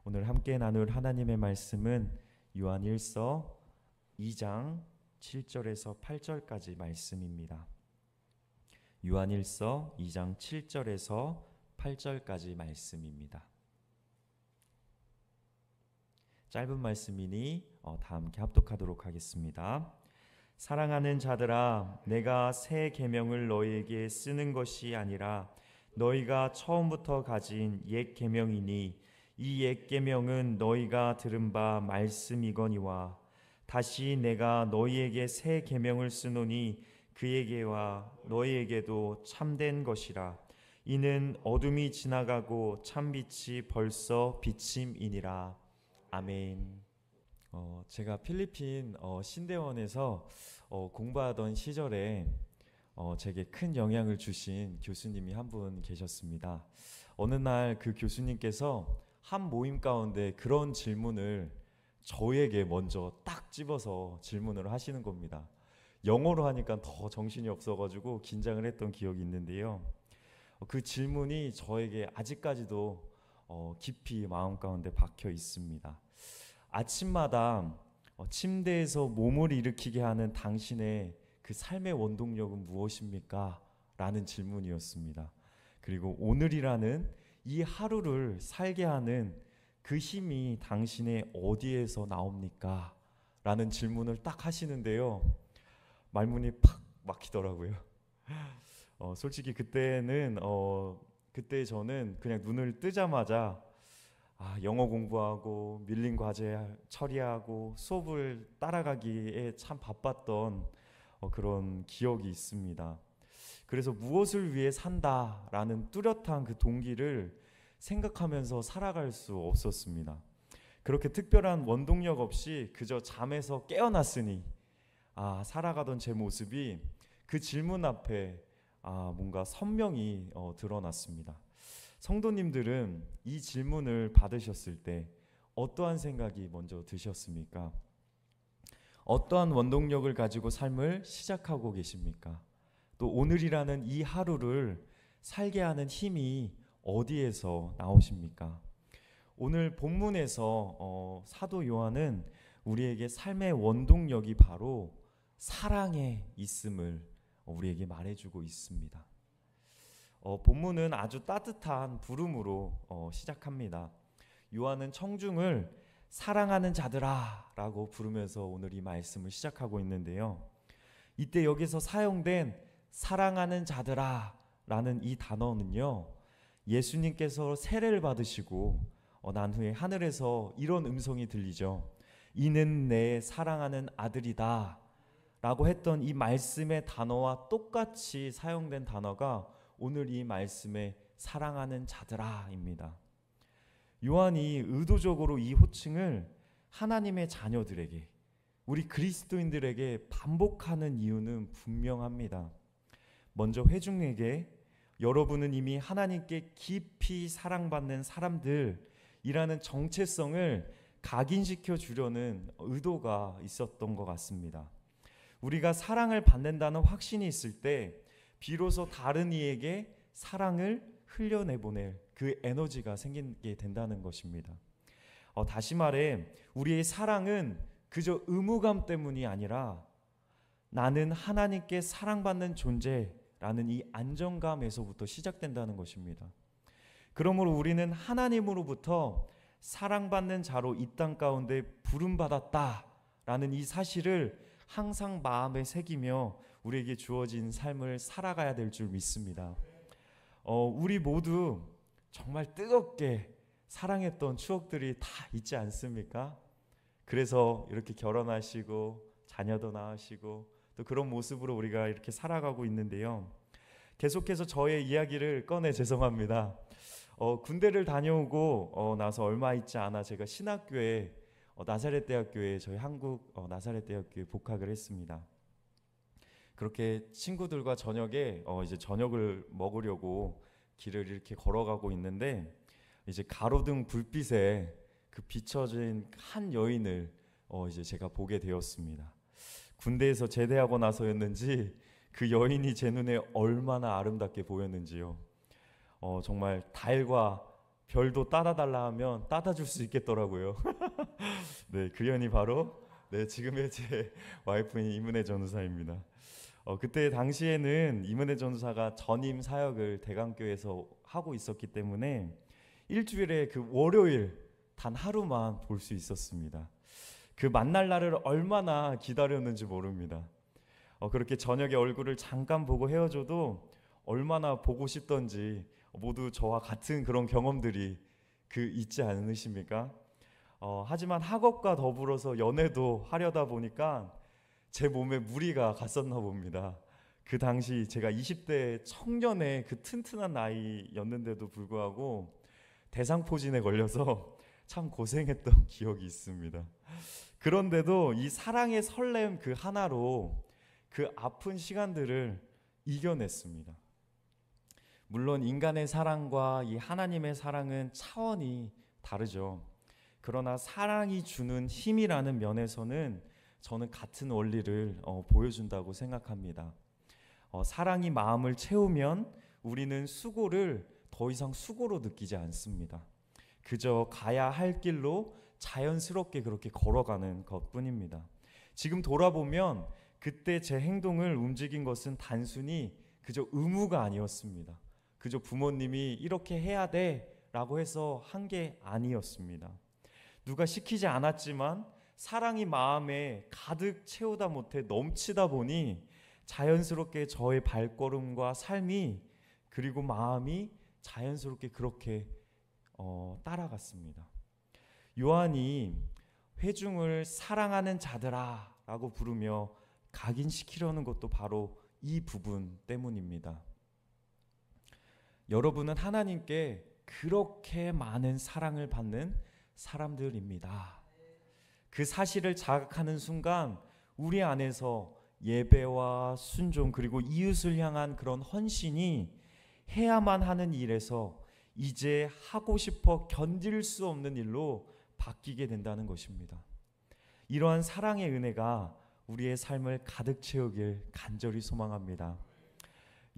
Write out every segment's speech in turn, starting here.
오늘 함께 나눌 하나님의 말씀은 요한 1서 2장 7절에서 8절까지 말씀입니다. 요한 1서 2장 7절에서 8절까지 말씀입니다. 짧은 말씀이니 다 함께 합독하도록 하겠습니다. 사랑하는 자들아, 내가 새 계명을 너희에게 쓰는 것이 아니라 너희가 처음부터 가진 옛 계명이니 이 옛 계명은 너희가 들은 바 말씀이거니와 다시 내가 너희에게 새 계명을 쓰노니 그에게와 너희에게도 참된 것이라. 이는 어둠이 지나가고 참빛이 벌써 비침이니라. 아멘. 제가 필리핀 신대원에서 공부하던 시절에 제게 큰 영향을 주신 교수님이 한 분 계셨습니다. 어느 날 그 교수님께서 한 모임 가운데 그런 질문을 저에게 먼저 딱 집어서 질문을 하시는 겁니다. 영어로 하니까 더 정신이 없어가지고 긴장을 했던 기억이 있는데요. 그 질문이 저에게 아직까지도 깊이 마음 가운데 박혀 있습니다. 아침마다 침대에서 몸을 일으키게 하는 당신의 그 삶의 원동력은 무엇입니까? 라는 질문이었습니다. 그리고 오늘이라는 이 하루를 살게 하는 그 힘이 당신의 어디에서 나옵니까? 라는 질문을 딱 하시는데요. 말문이 팍 막히더라고요. 솔직히 그때 저는 그냥 눈을 뜨자마자 영어 공부하고 밀린 과제 처리하고 수업을 따라가기에 참 바빴던 그런 기억이 있습니다. 그래서 무엇을 위해 산다라는 뚜렷한 그 동기를 생각하면서 살아갈 수 없었습니다. 그렇게 특별한 원동력 없이 그저 잠에서 깨어났으니 살아가던 제 모습이 그 질문 앞에 뭔가 선명히 드러났습니다. 성도님들은 이 질문을 받으셨을 때 어떠한 생각이 먼저 드셨습니까? 어떠한 원동력을 가지고 삶을 시작하고 계십니까? 또 오늘이라는 이 하루를 살게 하는 힘이 어디에서 나오십니까? 오늘 본문에서 사도 요한은 우리에게 삶의 원동력이 바로 사랑에 있음을 우리에게 말해주고 있습니다. 본문은 아주 따뜻한 부름으로 시작합니다. 요한은 청중을 사랑하는 자들아 라고 부르면서 오늘 이 말씀을 시작하고 있는데요. 이때 여기서 사용된 사랑하는 자들아 라는 이 단어는요, 예수님께서 세례를 받으시고 난 후에 하늘에서 이런 음성이 들리죠. 이는 내 사랑하는 아들이다 라고 했던 이 말씀의 단어와 똑같이 사용된 단어가 오늘 이 말씀의 사랑하는 자들아입니다. 요한이 의도적으로 이 호칭을 하나님의 자녀들에게, 우리 그리스도인들에게 반복하는 이유는 분명합니다. 먼저 회중에게 여러분은 이미 하나님께 깊이 사랑받는 사람들이라는 정체성을 각인시켜 주려는 의도가 있었던 것 같습니다. 우리가 사랑을 받는다는 확신이 있을 때 비로소 다른 이에게 사랑을 흘려내보낼 그 에너지가 생기게 된다는 것입니다. 다시 말해 우리의 사랑은 그저 의무감 때문이 아니라 나는 하나님께 사랑받는 존재라는 이 안정감에서부터 시작된다는 것입니다. 그러므로 우리는 하나님으로부터 사랑받는 자로 이 땅 가운데 부름받았다라는 이 사실을 항상 마음에 새기며 우리에게 주어진 삶을 살아가야 될 줄 믿습니다. 우리 모두 정말 뜨겁게 사랑했던 추억들이 다 있지 않습니까? 그래서 이렇게 결혼하시고 자녀도 낳으시고 또 그런 모습으로 우리가 이렇게 살아가고 있는데요. 계속해서 저의 이야기를 꺼내 죄송합니다. 군대를 다녀오고 나서 얼마 있지 않아 제가 신학교에 나사렛 대학교에 저희 한국 나사렛 대학교에 복학을 했습니다. 그렇게 친구들과 저녁에 이제 저녁을 먹으려고 길을 이렇게 걸어가고 있는데 이제 가로등 불빛에 그 비춰진 한 여인을 이제 제가 보게 되었습니다. 군대에서 제대하고 나서였는지 그 여인이 제 눈에 얼마나 아름답게 보였는지요. 정말 달과 별도 따다 달라 하면 따다 줄 수 있겠더라고요. 네, 그 연이 바로 지금의 제 와이프인 이문혜 전우사입니다. 그때 당시에는 이문혜 전우사가 전임 사역을 대강교회에서 하고 있었기 때문에 일주일에 그 월요일 단 하루만 볼 수 있었습니다. 그 만날 날을 얼마나 기다렸는지 모릅니다. 그렇게 저녁에 얼굴을 잠깐 보고 헤어져도 얼마나 보고 싶던지 모두 저와 같은 그런 경험들이 있지 않으십니까? 하지만 학업과 더불어서 연애도 하려다 보니까 제 몸에 무리가 갔었나 봅니다. 그 당시 제가 20대 청년의 그 튼튼한 나이였는데도 불구하고 대상포진에 걸려서 참 고생했던 기억이 있습니다. 그런데도 이 사랑의 설렘 그 하나로 그 아픈 시간들을 이겨냈습니다. 물론 인간의 사랑과 이 하나님의 사랑은 차원이 다르죠. 그러나 사랑이 주는 힘이라는 면에서는 저는 같은 원리를 보여준다고 생각합니다. 사랑이 마음을 채우면 우리는 수고를 더 이상 수고로 느끼지 않습니다. 그저 가야 할 길로 자연스럽게 그렇게 걸어가는 것뿐입니다. 지금 돌아보면 그때 제 행동을 움직인 것은 단순히 그저 의무가 아니었습니다. 그저 부모님이 이렇게 해야 돼 라고 해서 한 게 아니었습니다. 누가 시키지 않았지만 사랑이 마음에 가득 채우다 못해 넘치다 보니 자연스럽게 저의 발걸음과 삶이 그리고 마음이 자연스럽게 그렇게 따라갔습니다. 요한이 회중을 사랑하는 자들아 라고 부르며 각인시키려는 것도 바로 이 부분 때문입니다. 여러분은 하나님께 그렇게 많은 사랑을 받는 사람들입니다. 그 사실을 자각하는 순간 우리 안에서 예배와 순종 그리고 이웃을 향한 그런 헌신이 해야만 하는 일에서 이제 하고 싶어 견딜 수 없는 일로 바뀌게 된다는 것입니다. 이러한 사랑의 은혜가 우리의 삶을 가득 채우길 간절히 소망합니다.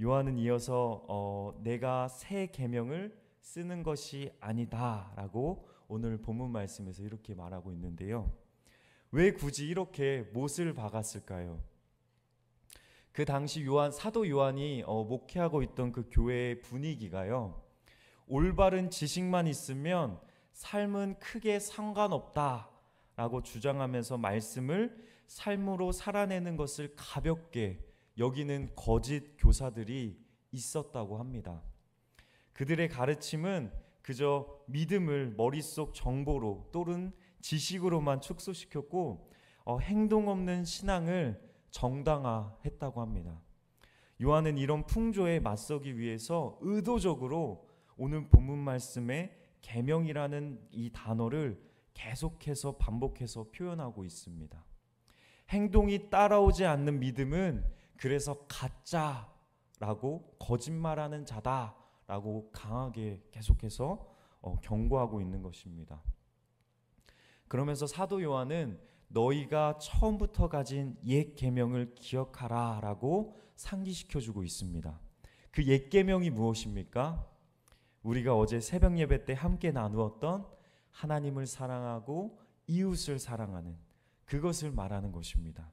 요한은 이어서 내가 새 계명을 쓰는 것이 아니다라고 오늘 본문 말씀에서 이렇게 말하고 있는데요. 왜 굳이 이렇게 못을 박았을까요? 그 당시 사도 요한이 목회하고 있던 그 교회의 분위기가요, 올바른 지식만 있으면 삶은 크게 상관없다라고 주장하면서 말씀을 삶으로 살아내는 것을 가볍게 여기는 거짓 교사들이 있었다고 합니다. 그들의 가르침은 그저 믿음을 머릿속 정보로 또는 지식으로만 축소시켰고 행동 없는 신앙을 정당화했다고 합니다. 요한은 이런 풍조에 맞서기 위해서 의도적으로 오늘 본문 말씀에 계명이라는 이 단어를 계속해서 반복해서 표현하고 있습니다. 행동이 따라오지 않는 믿음은 그래서 가짜라고 거짓말하는 자다라고 강하게 계속해서 경고하고 있는 것입니다. 그러면서 사도 요한은 너희가 처음부터 가진 옛 계명을 기억하라 라고 상기시켜주고 있습니다. 그 옛 계명이 무엇입니까? 우리가 어제 새벽 예배 때 함께 나누었던 하나님을 사랑하고 이웃을 사랑하는 그것을 말하는 것입니다.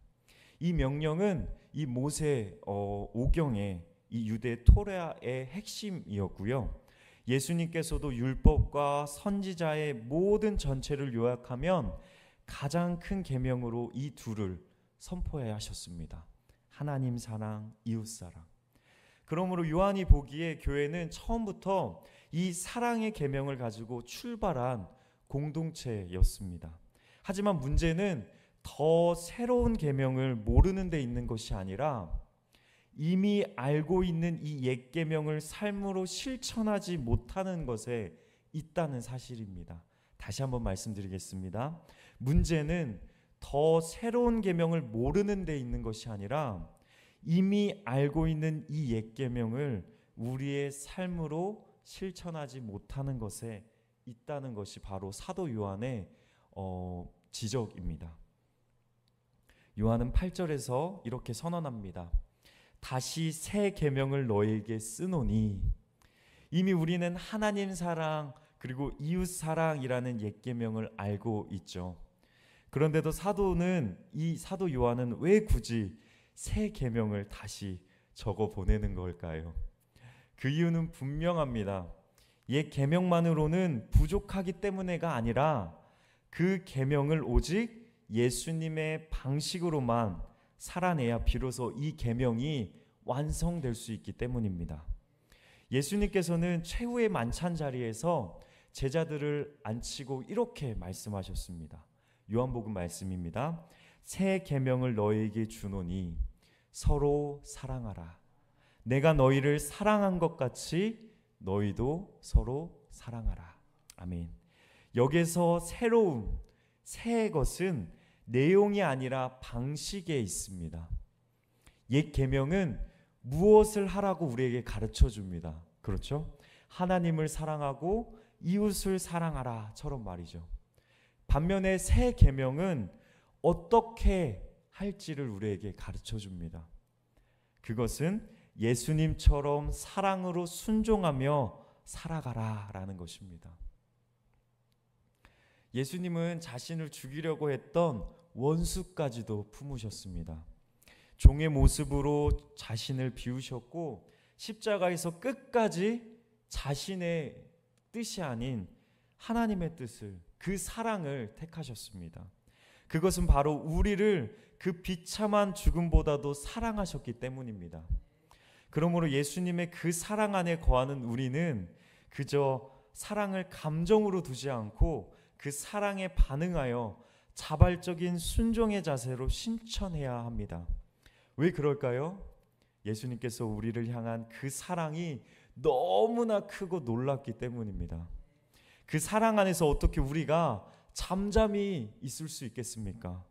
이 명령은 이 모세 오경의 이 유대 토라의 핵심이었고요. 예수님께서도 율법과 선지자의 모든 전체를 요약하면 가장 큰 계명으로 이 둘을 선포해야 하셨습니다. 하나님 사랑, 이웃 사랑. 그러므로 요한이 보기에 교회는 처음부터 이 사랑의 계명을 가지고 출발한 공동체였습니다. 하지만 문제는 더 새로운 계명을 모르는 데 있는 것이 아니라 이미 알고 있는 이 옛 계명을 삶으로 실천하지 못하는 것에 있다는 사실입니다. 다시 한번 말씀드리겠습니다. 문제는 더 새로운 계명을 모르는 데 있는 것이 아니라 이미 알고 있는 이 옛 계명을 우리의 삶으로 실천하지 못하는 것에 있다는 것이 바로 사도 요한의 지적입니다. 요한은 8절에서 이렇게 선언합니다. 다시 새 계명을 너에게 쓰노니. 이미 우리는 하나님 사랑 그리고 이웃 사랑이라는 옛 계명을 알고 있죠. 그런데도 사도 요한은 왜 굳이 새 계명을 다시 적어 보내는 걸까요? 그 이유는 분명합니다. 옛 계명만으로는 부족하기 때문에가 아니라 그 계명을 오직 예수님의 방식으로만 살아내야 비로소 이 계명이 완성될 수 있기 때문입니다. 예수님께서는 최후의 만찬 자리에서 제자들을 앉히고 이렇게 말씀하셨습니다. 요한복음 말씀입니다. 새 계명을 너희에게 주노니 서로 사랑하라. 내가 너희를 사랑한 것 같이 너희도 서로 사랑하라. 아멘. 여기서 새로움, 새 것은 내용이 아니라 방식에 있습니다. 옛 계명은 무엇을 하라고 우리에게 가르쳐 줍니다. 그렇죠? 하나님을 사랑하고 이웃을 사랑하라처럼 말이죠. 반면에 새 계명은 어떻게 할지를 우리에게 가르쳐 줍니다. 그것은 예수님처럼 사랑으로 순종하며 살아가라라는 것입니다. 예수님은 자신을 죽이려고 했던 원수까지도 품으셨습니다. 종의 모습으로 자신을 비우셨고 십자가에서 끝까지 자신의 뜻이 아닌 하나님의 뜻을, 그 사랑을 택하셨습니다. 그것은 바로 우리를 그 비참한 죽음보다도 사랑하셨기 때문입니다. 그러므로 예수님의 그 사랑 안에 거하는 우리는 그저 사랑을 감정으로 두지 않고 그 사랑에 반응하여 자발적인 순종의 자세로 실천해야 합니다. 왜 그럴까요? 예수님께서 우리를 향한 그 사랑이 너무나 크고 놀랍기 때문입니다. 그 사랑 안에서 어떻게 우리가 잠잠히 있을 수 있겠습니까?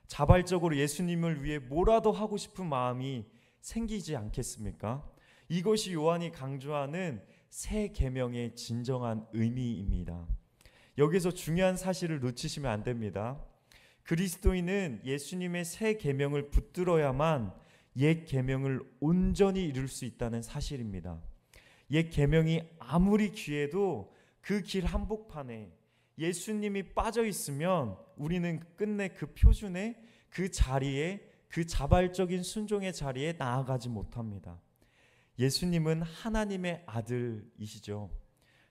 자발적으로 예수님을 위해 뭐라도 하고 싶은 마음이 생기지 않겠습니까? 이것이 요한이 강조하는 새 계명의 진정한 의미입니다. 여기서 중요한 사실을 놓치시면 안 됩니다. 그리스도인은 예수님의 새 계명을 붙들어야만 옛 계명을 온전히 이룰 수 있다는 사실입니다. 옛 계명이 아무리 귀해도 그 길 한복판에 예수님이 빠져 있으면 우리는 끝내 그 표준에, 그 자리에, 그 자발적인 순종의 자리에 나아가지 못합니다. 예수님은 하나님의 아들이시죠.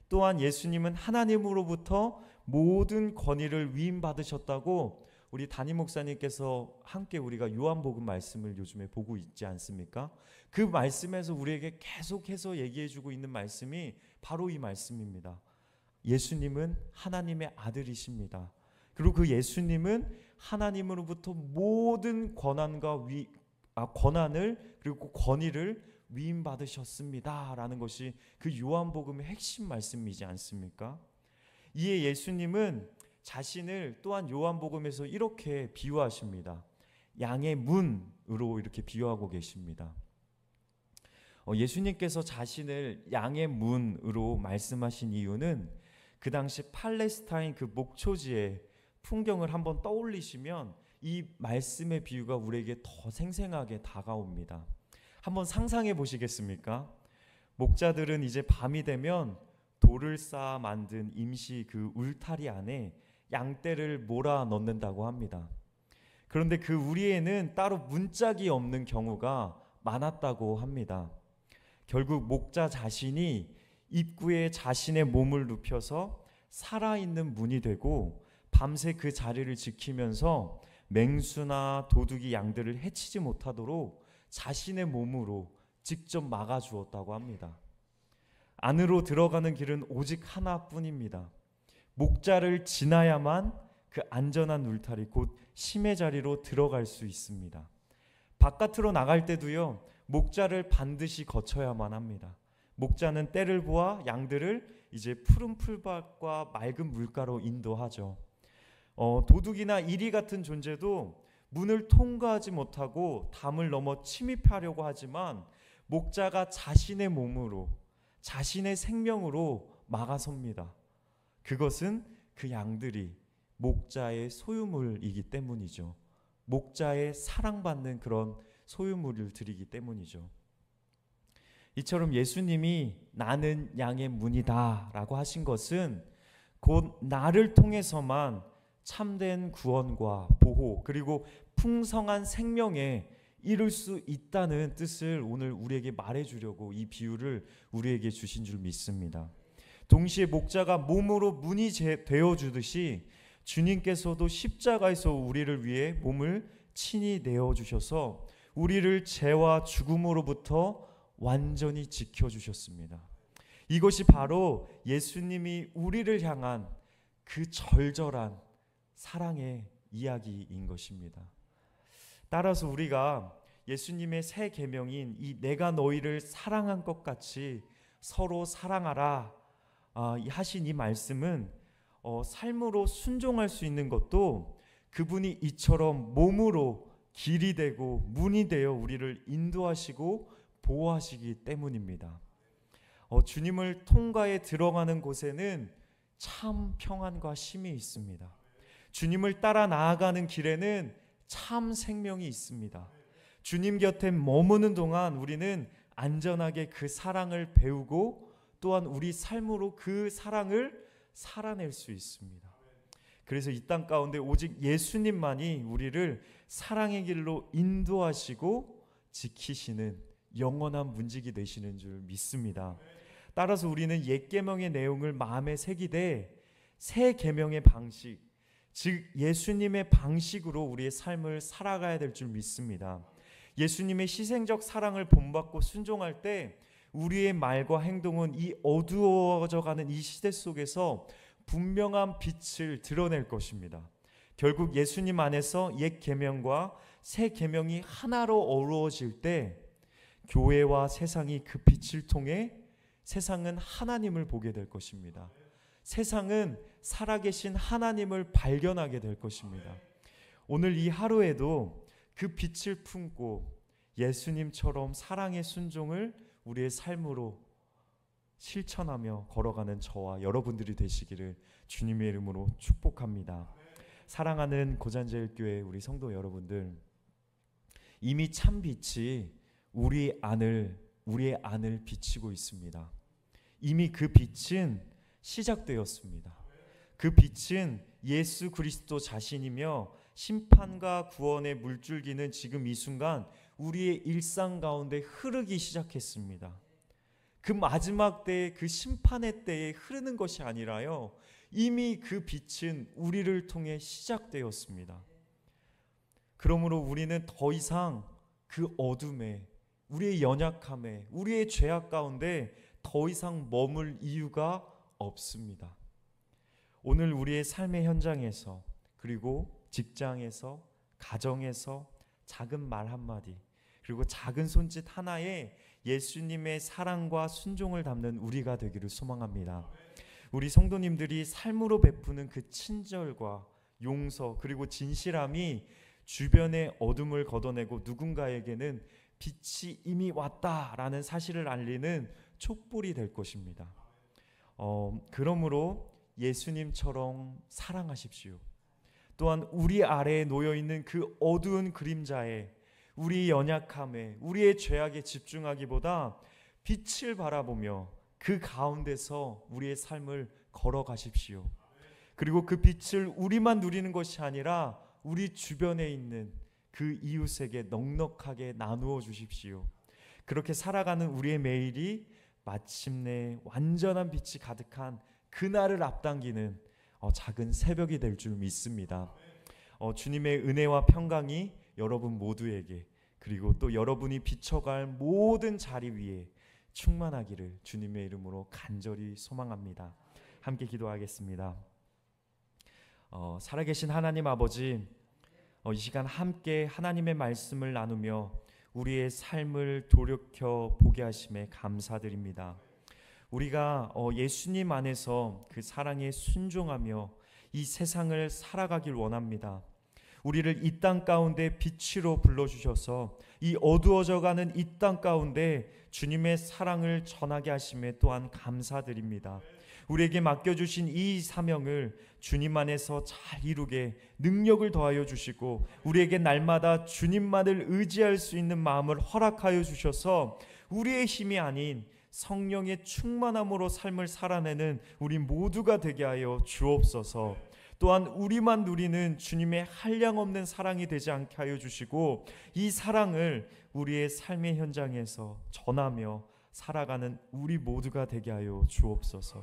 또한 예수님은 하나님으로부터 모든 권위를 위임받으셨다고 우리 담임 목사님께서 함께 우리가 요한복음 말씀을 요즘에 보고 있지 않습니까? 그 말씀에서 우리에게 계속해서 얘기해주고 있는 말씀이 바로 이 말씀입니다. 예수님은 하나님의 아들이십니다. 그리고 그 예수님은 하나님으로부터 모든 권한을 그리고 권위를 위임받으셨습니다 라는 것이 그 요한복음의 핵심 말씀이지 않습니까? 이에 예수님은 자신을 또한 요한복음에서 이렇게 비유하십니다. 양의 문으로 이렇게 비유하고 계십니다. 예수님께서 자신을 양의 문으로 말씀하신 이유는 그 당시 팔레스타인 그 목초지의 풍경을 한번 떠올리시면 이 말씀의 비유가 우리에게 더 생생하게 다가옵니다. 한번 상상해 보시겠습니까? 목자들은 이제 밤이 되면 돌을 쌓아 만든 임시 그 울타리 안에 양떼를 몰아 넣는다고 합니다. 그런데 그 우리에는 따로 문짝이 없는 경우가 많았다고 합니다. 결국 목자 자신이 입구에 자신의 몸을 눕혀서 살아있는 문이 되고 밤새 그 자리를 지키면서 맹수나 도둑이 양들을 해치지 못하도록 자신의 몸으로 직접 막아주었다고 합니다. 안으로 들어가는 길은 오직 하나뿐입니다. 목자를 지나야만 그 안전한 울타리 곧 심의 자리로 들어갈 수 있습니다. 바깥으로 나갈 때도요, 목자를 반드시 거쳐야만 합니다. 목자는 때를 보아 양들을 이제 푸른 풀밭과 맑은 물가로 인도하죠. 도둑이나 이리 같은 존재도 문을 통과하지 못하고 담을 넘어 침입하려고 하지만 목자가 자신의 몸으로, 자신의 생명으로 막아섭니다. 그것은 그 양들이 목자의 소유물이기 때문이죠. 목자의 사랑받는 그런 소유물을 드리기 때문이죠. 이처럼 예수님이 나는 양의 문이다 라고 하신 것은 곧 나를 통해서만 참된 구원과 보호 그리고 풍성한 생명에 이룰 수 있다는 뜻을 오늘 우리에게 말해주려고 이 비유를 우리에게 주신 줄 믿습니다. 동시에 목자가 몸으로 문이 되어주듯이 주님께서도 십자가에서 우리를 위해 몸을 친히 내어주셔서 우리를 죄와 죽음으로부터 완전히 지켜주셨습니다. 이것이 바로 예수님이 우리를 향한 그 절절한 사랑의 이야기인 것입니다. 따라서 우리가 예수님의 새 계명인 이 내가 너희를 사랑한 것 같이 서로 사랑하라 하신 이 말씀은 삶으로 순종할 수 있는 것도 그분이 이처럼 몸으로 길이 되고 문이 되어 우리를 인도하시고 보호하시기 때문입니다. 주님을 통과해 들어가는 곳에는 참 평안과 쉼이 있습니다. 주님을 따라 나아가는 길에는 참 생명이 있습니다. 주님 곁에 머무는 동안 우리는 안전하게 그 사랑을 배우고 또한 우리 삶으로 그 사랑을 살아낼 수 있습니다. 그래서 이 땅 가운데 오직 예수님만이 우리를 사랑의 길로 인도하시고 지키시는 영원한 문지기 되시는 줄 믿습니다. 따라서 우리는 옛 계명의 내용을 마음에 새기되 새 계명의 방식, 즉 예수님의 방식으로 우리의 삶을 살아가야 될 줄 믿습니다. 예수님의 희생적 사랑을 본받고 순종할 때 우리의 말과 행동은 이 어두워져가는 이 시대 속에서 분명한 빛을 드러낼 것입니다. 결국 예수님 안에서 옛 계명과 새 계명이 하나로 어우러질 때 교회와 세상이 그 빛을 통해 세상은 하나님을 보게 될 것입니다. 세상은 살아계신 하나님을 발견하게 될 것입니다. 오늘 이 하루에도 그 빛을 품고 예수님처럼 사랑의 순종을 우리의 삶으로 실천하며 걸어가는 저와 여러분들이 되시기를 주님의 이름으로 축복합니다. 사랑하는 고잔제일교회 우리 성도 여러분들, 이미 참 빛이 우리의 안을 비치고 있습니다. 이미 그 빛은 시작되었습니다. 그 빛은 예수 그리스도 자신이며 심판과 구원의 물줄기는 지금 이 순간 우리의 일상 가운데 흐르기 시작했습니다. 그 마지막 때에 그 심판의 때에 흐르는 것이 아니라요, 이미 그 빛은 우리를 통해 시작되었습니다. 그러므로 우리는 더 이상 그 어둠에, 우리의 연약함에, 우리의 죄악 가운데 더 이상 머물 이유가 없습니다. 오늘 우리의 삶의 현장에서, 그리고 직장에서, 가정에서 작은 말 한마디, 그리고 작은 손짓 하나에 예수님의 사랑과 순종을 담는 우리가 되기를 소망합니다. 우리 성도님들이 삶으로 베푸는 그 친절과 용서 그리고 진실함이 주변의 어둠을 걷어내고 누군가에게는 빛이 이미 왔다라는 사실을 알리는 촛불이 될 것입니다. 그러므로 예수님처럼 사랑하십시오. 또한 우리 아래에 놓여있는 그 어두운 그림자에, 우리의 연약함에, 우리의 죄악에 집중하기보다 빛을 바라보며 그 가운데서 우리의 삶을 걸어가십시오. 그리고 그 빛을 우리만 누리는 것이 아니라 우리 주변에 있는 그 이웃에게 넉넉하게 나누어 주십시오. 그렇게 살아가는 우리의 매일이 마침내 완전한 빛이 가득한 그날을 앞당기는 작은 새벽이 될 줄 믿습니다. 주님의 은혜와 평강이 여러분 모두에게, 그리고 또 여러분이 비춰갈 모든 자리 위에 충만하기를 주님의 이름으로 간절히 소망합니다. 함께 기도하겠습니다. 살아계신 하나님 아버지, 이 시간 함께 하나님의 말씀을 나누며 우리의 삶을 돌이켜 보게 하심에 감사드립니다. 우리가 예수님 안에서 그 사랑에 순종하며 이 세상을 살아가길 원합니다. 우리를 이 땅 가운데 빛으로 불러주셔서 이 어두워져가는 이 땅 가운데 주님의 사랑을 전하게 하심에 또한 감사드립니다. 우리에게 맡겨주신 이 사명을 주님 안에서 잘 이루게 능력을 더하여 주시고, 우리에게 날마다 주님만을 의지할 수 있는 마음을 허락하여 주셔서 우리의 힘이 아닌 성령의 충만함으로 삶을 살아내는 우리 모두가 되게 하여 주옵소서. 또한 우리만 누리는 주님의 한량없는 사랑이 되지 않게 하여 주시고, 이 사랑을 우리의 삶의 현장에서 전하며 살아가는 우리 모두가 되게 하여 주옵소서.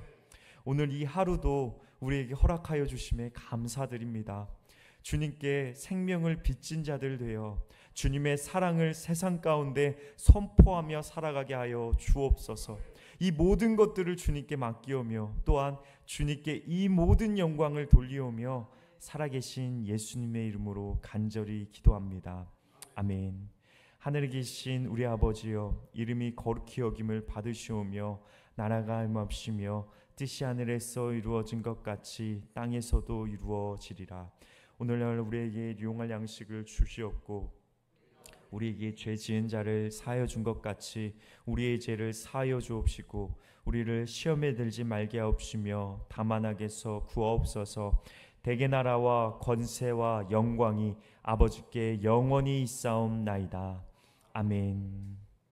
오늘 이 하루도 우리에게 허락하여 주심에 감사드립니다. 주님께 생명을 빚진 자들 되어 주님의 사랑을 세상 가운데 선포하며 살아가게 하여 주옵소서. 이 모든 것들을 주님께 맡기오며 또한 주님께 이 모든 영광을 돌리오며 살아계신 예수님의 이름으로 간절히 기도합니다. 아멘. 하늘에 계신 우리 아버지여, 이름이 거룩히 여김을 받으시오며 나라가 임합시며 뜻이 하늘에서 이루어진 것 같이 땅에서도 이루어지리라. 오늘날 우리에게 일용할 양식을 주시옵고 우리에게 죄 지은 자를 사하여 준 것 같이 우리의 죄를 사하여 주옵시고 우리를 시험에 들지 말게 하옵시며 다만 악에서 구하옵소서. 대개 나라와 권세와 영광이 아버지께 영원히 있사옵나이다. 아멘.